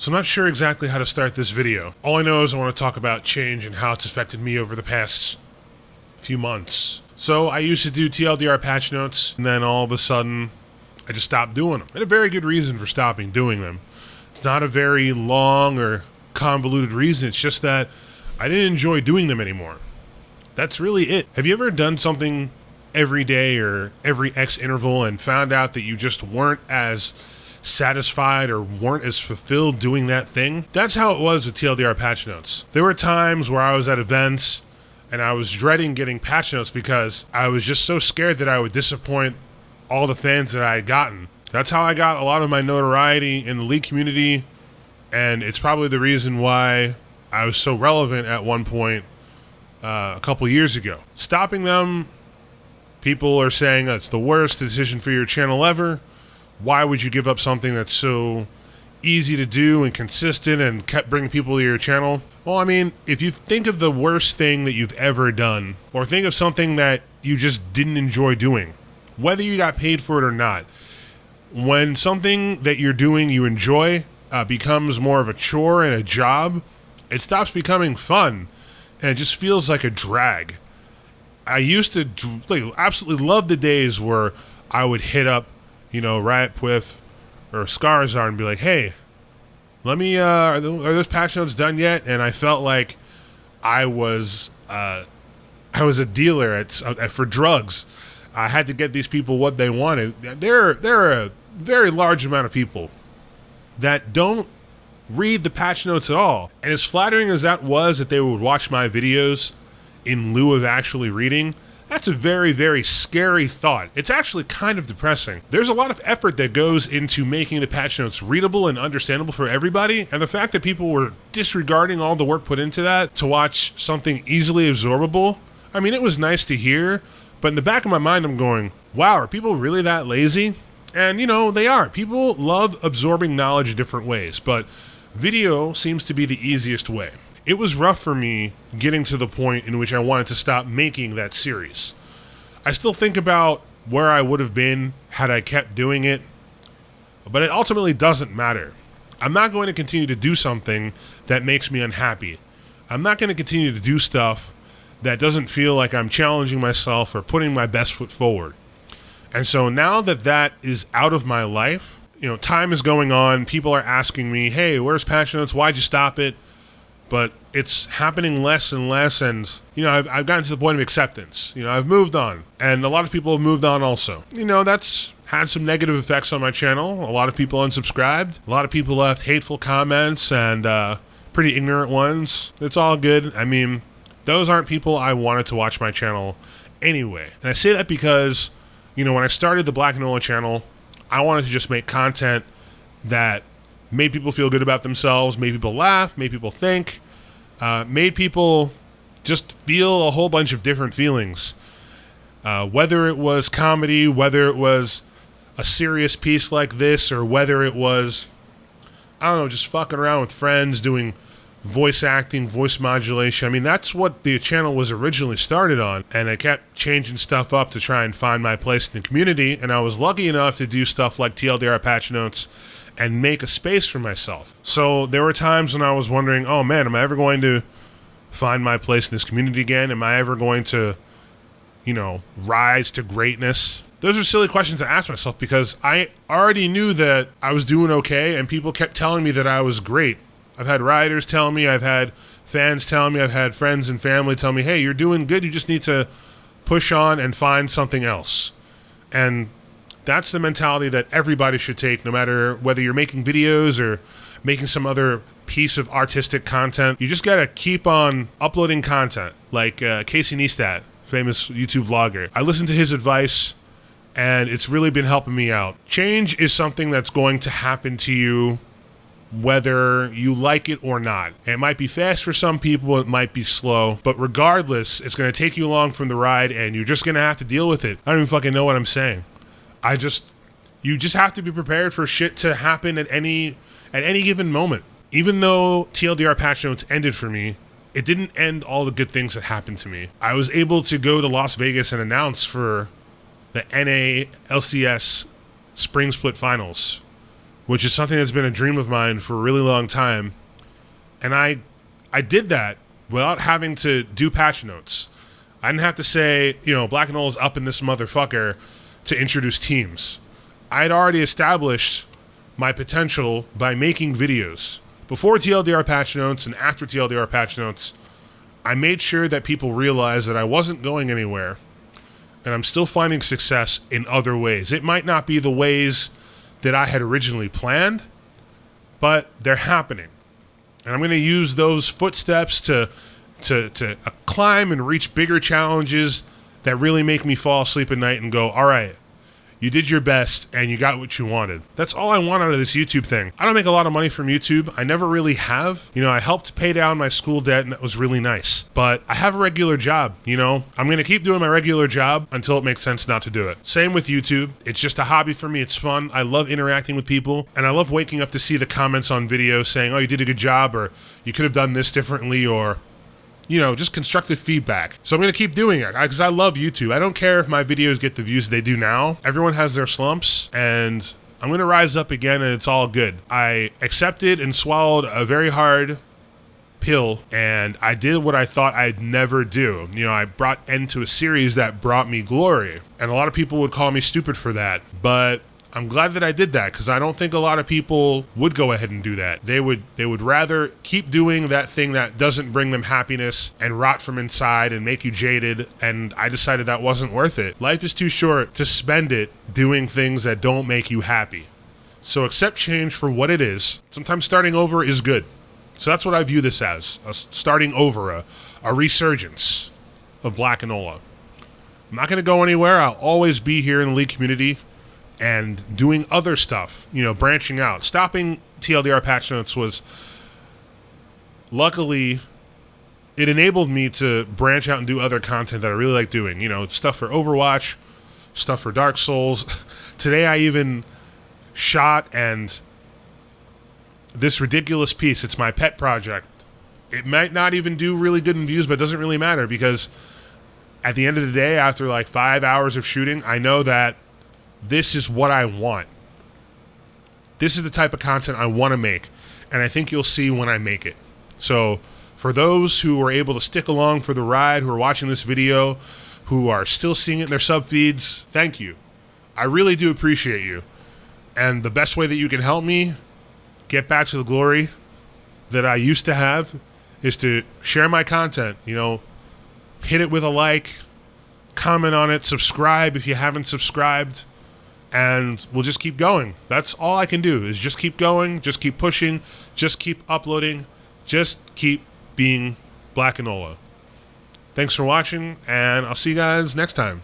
So I'm not sure exactly how to start this video. All I know is I want to talk about change and how it's affected me over the past few months. So I used to do TLDR patch notes, and then all of a sudden, I just stopped doing them. I had a very good reason for stopping doing them. It's not a very long or convoluted reason. It's just that I didn't enjoy doing them anymore. That's really it. Have you ever done something every day or every X interval and found out that you just weren't as satisfied or weren't as fulfilled doing that thing? That's how it was with TLDR patch notes. There were times where I was at events and I was dreading getting patch notes because I was just so scared that I would disappoint all the fans that I had gotten. That's how I got a lot of my notoriety in the League community, and it's probably the reason why I was so relevant at one point a couple years ago. Stopping them, people are saying that's the worst decision for your channel ever. Why would you give up something that's so easy to do and consistent and kept bringing people to your channel? Well, I mean, if you think of the worst thing that you've ever done, or think of something that you just didn't enjoy doing, whether you got paid for it or not, when something that you're doing you enjoy becomes more of a chore and a job, it stops becoming fun and it just feels like a drag. I used to absolutely love the days where I would hit up, Riot Pwith or Scarzar and be like, hey, let me, are those patch notes done yet? And I felt like I was a dealer for drugs. I had to get these people what they wanted. There are a very large amount of people that don't read the patch notes at all. And as flattering as that was that they would watch my videos in lieu of actually reading, that's a very, very scary thought. It's actually kind of depressing. There's a lot of effort that goes into making the patch notes readable and understandable for everybody, and the fact that people were disregarding all the work put into that to watch something easily absorbable, I mean, it was nice to hear, but in the back of my mind, I'm going, wow, are people really that lazy? And, they are. People love absorbing knowledge in different ways, but video seems to be the easiest way. It was rough for me getting to the point in which I wanted to stop making that series. I still think about where I would have been had I kept doing it, but it ultimately doesn't matter. I'm not going to continue to do something that makes me unhappy. I'm not going to continue to do stuff that doesn't feel like I'm challenging myself or putting my best foot forward. And so now that that is out of my life, time is going on. People are asking me, hey, where's patch notes? Why'd you stop it? But it's happening less and less, and I've gotten to the point of acceptance. I've moved on, and a lot of people have moved on also. That's had some negative effects on my channel. A lot of people unsubscribed. A lot of people left hateful comments and pretty ignorant ones. It's all good. I mean, those aren't people I wanted to watch my channel anyway. And I say that because, when I started the blakinola channel, I wanted to just make content that made people feel good about themselves, made people laugh, made people think, made people just feel a whole bunch of different feelings. Whether it was comedy, whether it was a serious piece like this, or whether it was, just fucking around with friends, doing voice acting, voice modulation. I mean, that's what the channel was originally started on, and I kept changing stuff up to try and find my place in the community, and I was lucky enough to do stuff like TLDR patch notes and make a space for myself. So there were times when I was wondering, oh man, am I ever going to find my place in this community again? Am I ever going to, rise to greatness? Those are silly questions to ask myself because I already knew that I was doing okay and people kept telling me that I was great. I've had rioters tell me, I've had fans tell me, I've had friends and family tell me, hey, you're doing good, you just need to push on and find something else. And that's the mentality that everybody should take, no matter whether you're making videos or making some other piece of artistic content. You just gotta keep on uploading content, like Casey Neistat, famous YouTube vlogger. I listened to his advice, and it's really been helping me out. Change is something that's going to happen to you whether you like it or not. It might be fast for some people, it might be slow, but regardless, it's gonna take you along from the ride, and you're just gonna have to deal with it. I don't even fucking know what I'm saying. You just have to be prepared for shit to happen at any given moment. Even though TLDR patch notes ended for me, it didn't end all the good things that happened to me. I was able to go to Las Vegas and announce for the NA LCS Spring Split Finals which is something that's been a dream of mine for a really long time. And I did that without having to do patch notes. I didn't have to say, blakinola up in this motherfucker to introduce teams. I'd already established my potential by making videos. Before TLDR patch notes and after TLDR patch notes, I made sure that people realized that I wasn't going anywhere, and I'm still finding success in other ways. It might not be the ways that I had originally planned, but they're happening. And I'm going to use those footsteps to climb and reach bigger challenges that really make me fall asleep at night and go, all right, you did your best and you got what you wanted. That's all I want out of this YouTube thing. I don't make a lot of money from YouTube. I never really have. I helped pay down my school debt and that was really nice. But I have a regular job, I'm going to keep doing my regular job until it makes sense not to do it. Same with YouTube. It's just a hobby for me. It's fun. I love interacting with people and I love waking up to see the comments on videos saying, oh, you did a good job, or you could have done this differently, or just constructive feedback. So I'm going to keep doing it because I love YouTube. I don't care if my videos get the views they do now. Everyone has their slumps, and I'm going to rise up again, and it's all good. I accepted and swallowed a very hard pill, and I did what I thought I'd never do. I brought end to a series that brought me glory, and a lot of people would call me stupid for that, but I'm glad that I did that because I don't think a lot of people would go ahead and do that. They would rather keep doing that thing that doesn't bring them happiness and rot from inside and make you jaded, and I decided that wasn't worth it. Life is too short to spend it doing things that don't make you happy. So accept change for what it is. Sometimes starting over is good. So that's what I view this as, a starting over, a resurgence of blakinola. I'm not going to go anywhere. I'll always be here in the League community and doing other stuff, branching out. Stopping TLDR patch notes was, luckily, it enabled me to branch out and do other content that I really like doing. Stuff for Overwatch, stuff for Dark Souls. Today I even shot this ridiculous piece. It's my pet project. It might not even do really good in views, but it doesn't really matter because at the end of the day, after like 5 hours of shooting, I know that this is what I want. This is the type of content I want to make, and I think you'll see when I make it. So for those who are able to stick along for the ride, who are watching this video, who are still seeing it in their sub feeds, thank you. I really do appreciate you. And the best way that you can help me get back to the glory that I used to have is to share my content. Hit it with a like, comment on it, subscribe if you haven't subscribed, and we'll just keep going. That's all I can do, is just keep going, just keep pushing, just keep uploading, just keep being blakinola. Thanks for watching, and I'll see you guys next time.